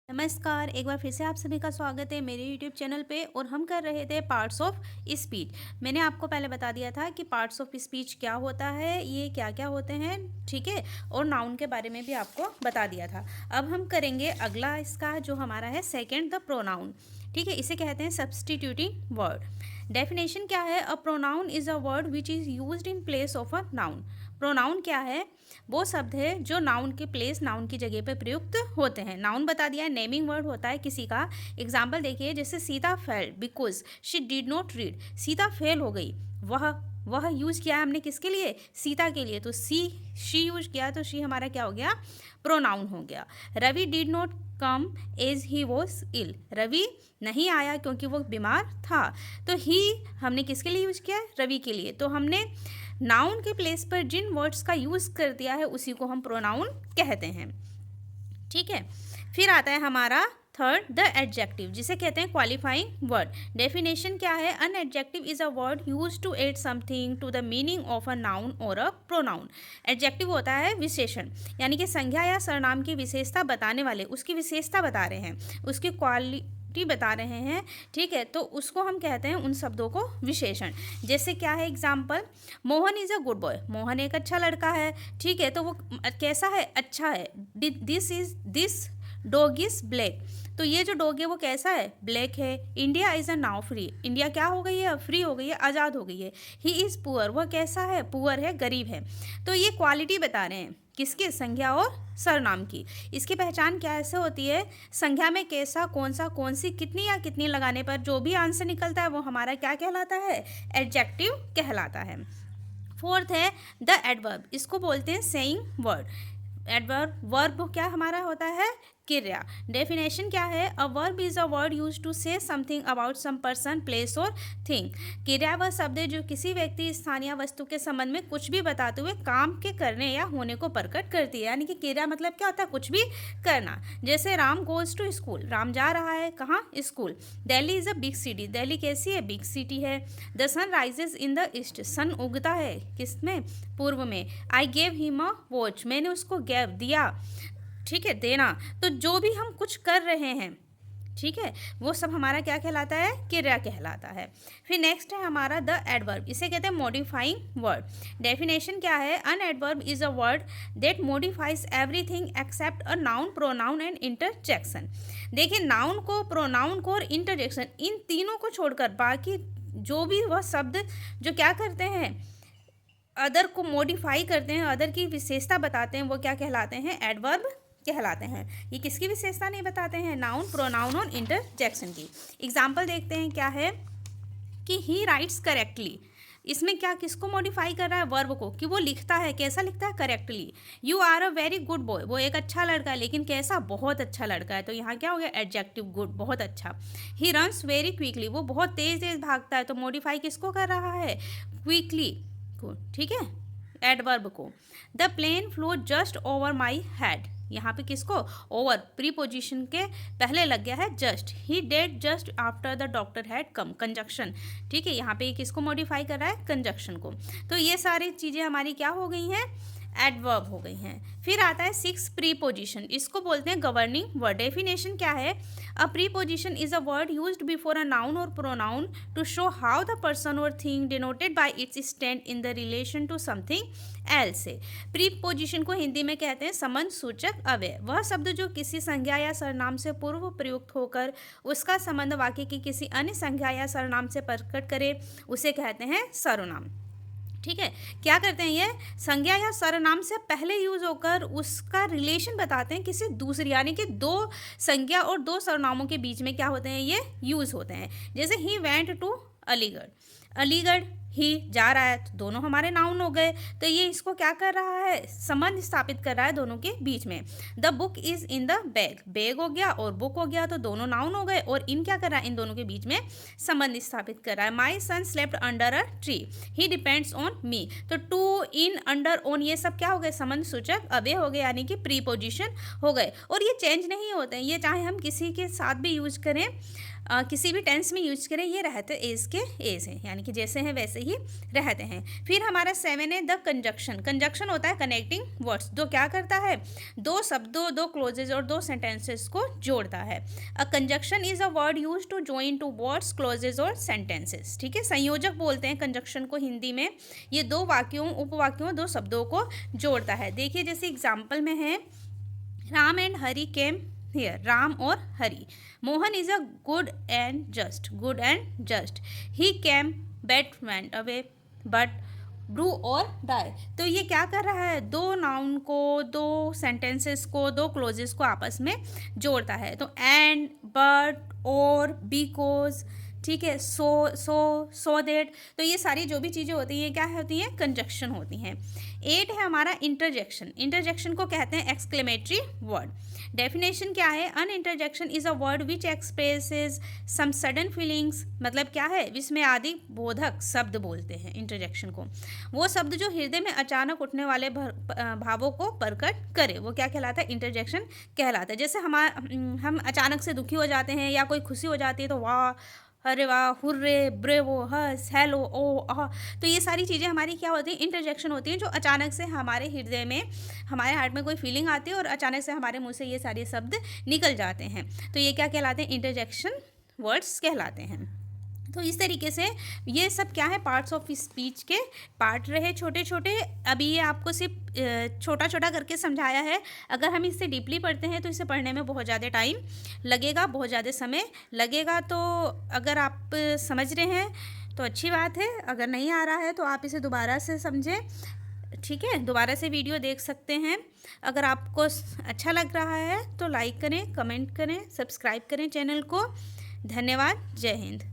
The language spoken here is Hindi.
नमस्कार, एक बार फिर से आप सभी का स्वागत है मेरे यूट्यूब चैनल पे। और हम कर रहे थे पार्ट्स ऑफ स्पीच। मैंने आपको पहले बता दिया था कि पार्ट्स ऑफ स्पीच क्या होता है, ये क्या क्या होते हैं, ठीक है। और नाउन के बारे में भी आपको बता दिया था। अब हम करेंगे अगला, इसका जो हमारा है सेकेंड, द प्रोनाउन। ठीक है, इसे कहते हैं सब्सटीट्यूटिंग वर्ड। डेफिनेशन क्या है? A pronoun is a word which is used in place of a noun. Pronoun क्या है? वो शब्द है जो नाउन के प्लेस, नाउन की जगह पे प्रयुक्त होते हैं। नाउन बता दिया है, नेमिंग वर्ड होता है किसी का। एग्जाम्पल देखिए, जैसे Sita fail because she did not read. Sita fail हो गई, वह यूज किया है हमने किसके लिए? सीता के लिए। तो शी यूज किया, तो शी हमारा क्या हो गया? प्रोनाउन हो गया। Ravi did not come as he was ill. Ravi नहीं आया क्योंकि वो बीमार था। तो ही हमने किसके लिए यूज किया है? रवि के लिए। तो हमने नाउन के प्लेस पर जिन वर्ड्स का यूज कर दिया है उसी को हम प्रोनाउन कहते हैं। ठीक है, फिर आता है हमारा थर्ड, द एडजेक्टिव, जिसे कहते हैं क्वालिफाइंग वर्ड। डेफिनेशन क्या है? An adjective is a word use to add something to the meaning of a noun और अ प्रोनाउन। एडजेक्टिव होता है विशेषण, यानी कि संज्ञा या सर्वनाम की विशेषता बताने वाले, उसकी विशेषता बता रहे हैं, उसकी क्वालिटी बता रहे हैं। ठीक है, तो उसको हम कहते हैं उन शब्दों को विशेषण। जैसे क्या है example? Mohan is a good boy. Mohan एक अच्छा लड़का है। ठीक है, तो वो कैसा है? अच्छा है। This dog is black. तो ये जो डॉग है वो कैसा है? ब्लैक है। India is a now free. India क्या हो गई है? फ्री हो गई है, आज़ाद हो गई है। He is poor. वह कैसा है? पुअर है, गरीब है। तो ये क्वालिटी बता रहे हैं किसकी? संज्ञा और सर्वनाम की। इसकी पहचान क्या ऐसे होती है? संज्ञा में कैसा, कौन सा, कौन सी, कितनी या कितनी लगाने पर जो भी आंसर निकलता है वो हमारा क्या कहलाता है? एडजेक्टिव कहलाता है। फोर्थ है द एडवर्ब। इसको बोलते हैं सेइंग वर्ड। एडवर्ब, वर्ब क्या हमारा होता है? क्रिया। डेफिनेशन क्या है? A verb is a word use to say something about some person, place और थिंग। क्रिया वह शब्द है जो किसी व्यक्ति, स्थान या वस्तु के संबंध में कुछ भी बताते हुए काम के करने या होने को प्रकट करती है। यानी कि क्रिया मतलब क्या होता है? कुछ भी करना। जैसे Ram goes to school. Ram जा रहा है कहाँ? School. Delhi is a big city. Delhi कैसी है? बिग सिटी है। The sun rises in the east. Sun उगता है किस में? पूर्व में। I gave him a watch. मैंने उसको गेव दिया। ठीक है, देना। तो जो भी हम कुछ कर रहे हैं, ठीक है, वो सब हमारा क्या कहलाता है? क्रिया कहलाता है। फिर नेक्स्ट है हमारा द एडवर्ब। इसे कहते हैं मॉडिफाइंग वर्ड। डेफिनेशन क्या है? An adverb is a word that modifies everything except a noun, pronoun and interjection. देखिए, नाउन को, प्रोनाउन को और इंटरजेक्शन, इन तीनों को छोड़कर बाकी जो भी वह शब्द जो क्या करते हैं, अदर को मॉडिफाई करते हैं, अदर की विशेषता बताते हैं, वो क्या कहलाते हैं? एडवर्ब कहलाते हैं। ये किसकी विशेषता नहीं बताते हैं? नाउन, प्रोनाउन और इंटरजेक्शन की। एग्जाम्पल देखते हैं क्या है कि ही राइट्स करेक्टली। इसमें क्या, किसको मॉडिफाई कर रहा है? वर्ब को, कि वो लिखता है, कैसा लिखता है? Correctly. You are a very good boy. वो एक अच्छा लड़का है, लेकिन कैसा? बहुत अच्छा लड़का है। तो यहाँ क्या हो गया? एडजेक्टिव गुड, बहुत अच्छा। He runs very quickly. वो बहुत तेज तेज भागता है। तो मॉडिफाई किसको कर रहा है? क्विकली को। ठीक है, एडवर्ब को। The plane flew just over my head. यहाँ पे किसको? ओवर, प्रीपोजिशन के पहले लग गया है just. He dead just after the doctor had come. Conjunction. ठीक है, यहाँ पे किसको मॉडिफाई कर रहा है? कंजक्शन को। तो ये सारी चीज़ें हमारी क्या हो गई हैं? एडवर्ब हो गई हैं। फिर आता है सिक्स, प्रीपोजिशन। इसको बोलते हैं गवर्निंग वर्ड। डेफिनेशन क्या है? A preposition is a word used before a noun और pronoun to show how the person और thing denoted by its stand in the relation to something else से। प्रीपोजिशन को हिंदी में कहते हैं संबंध सूचक अव्यय। वह शब्द जो किसी संज्ञा या सर्वनाम से पूर्व प्रयुक्त होकर उसका संबंध वाक्य की किसी अन्य संज्ञा या सर्वनाम से प्रकट करे, उसे कहते हैं सर्वनाम। ठीक है, क्या करते हैं? ये संज्ञा या सर्वनाम से पहले यूज होकर उसका रिलेशन बताते हैं किसी दूसरी, यानी कि दो संज्ञा और दो सर्वनामों के बीच में क्या होते हैं? ये यूज होते हैं। जैसे he went to Aligarh. Aligarh, ही जा रहा है, तो दोनों हमारे नाउन हो गए। तो ये इसको क्या कर रहा है? संबंध स्थापित कर रहा है दोनों के बीच में। The book is in the bag. Bag हो गया और बुक हो गया, तो दोनों नाउन हो गए। और इन क्या कर रहा है? इन दोनों के बीच में संबंध स्थापित कर रहा है। My son slept under a tree. He depends on me. तो टू, इन, अंडर, ऑन, ये सब क्या हो गए? संबंध सूचक अव्यय हो गए, यानी कि प्रीपोजिशन हो गए। और ये चेंज नहीं होते हैं, ये चाहे हम किसी के साथ भी यूज करें, किसी भी टेंस में यूज करें, ये रहते एज के एज है, यानी कि जैसे हैं वैसे ही रहते हैं। फिर हमारा 7 है द कंजक्शन। कंजक्शन होता है कनेक्टिंग वर्ड्स, दो क्या करता है, दो शब्दों, दो क्लोजेज और दो सेंटेंसेस को जोड़ता है। A conjunction is a word use to join two words, clauses और सेंटेंसेस। ठीक है, संयोजक बोलते हैं कंजक्शन को हिंदी में। ये दो वाक्यों, उपवाक्यों, दो शब्दों को जोड़ता है। देखिए जैसे एग्जाम्पल में है, Ram and Hari came here. Ram और Hari. Mohan is a good and just. Good and just. He came but went away. But brew or die. तो ये क्या कर रहा है, दो नाउन को, दो सेंटेंसेस को, दो क्लोजेस को आपस में जोड़ता है। तो एंड, बट, और, बिकॉज, ठीक है, सो दैट। तो ये सारी जो भी चीज़ें होती हैं, क्या होती हैं, कंजक्शन होती हैं। 8 है हमारा इंटरजेक्शन। इंटरजेक्शन को कहते हैं एक्सक्लेमेटरी वर्ड। डेफिनेशन क्या है, an interjection is a word which expresses some sudden feelings. मतलब क्या है, जिसमें आदि बोधक शब्द बोलते हैं इंटरजेक्शन को। वो शब्द जो हृदय में अचानक उठने वाले भावों को प्रकट करे, वो क्या कहलाता है, इंटरजेक्शन कहलाता है। जैसे हम अचानक से दुखी हो जाते हैं या कोई खुशी हो जाती है तो वाह, अरे वाह, हुर्रे, ब्रेवो, हस, हेलो, ओ, आह। तो ये सारी चीज़ें हमारी क्या होती हैं, इंटरजेक्शन होती हैं, जो अचानक से हमारे हृदय में, हमारे हार्ट में कोई फीलिंग आती है और अचानक से हमारे मुंह से ये सारे शब्द निकल जाते हैं। तो ये क्या कहलाते हैं, इंटरजेक्शन वर्ड्स कहलाते हैं। तो इस तरीके से ये सब क्या है, पार्ट्स ऑफ स्पीच के पार्ट रहे छोटे छोटे। अभी ये आपको सिर्फ छोटा छोटा करके समझाया है। अगर हम इससे डीपली पढ़ते हैं तो इसे पढ़ने में बहुत ज़्यादा टाइम लगेगा, बहुत ज़्यादा समय लगेगा। तो अगर आप समझ रहे हैं तो अच्छी बात है, अगर नहीं आ रहा है तो आप इसे दोबारा से समझें। ठीक है, दोबारा से वीडियो देख सकते हैं। अगर आपको अच्छा लग रहा है तो लाइक करें, कमेंट करें, सब्सक्राइब करें चैनल को। धन्यवाद। जय हिंद।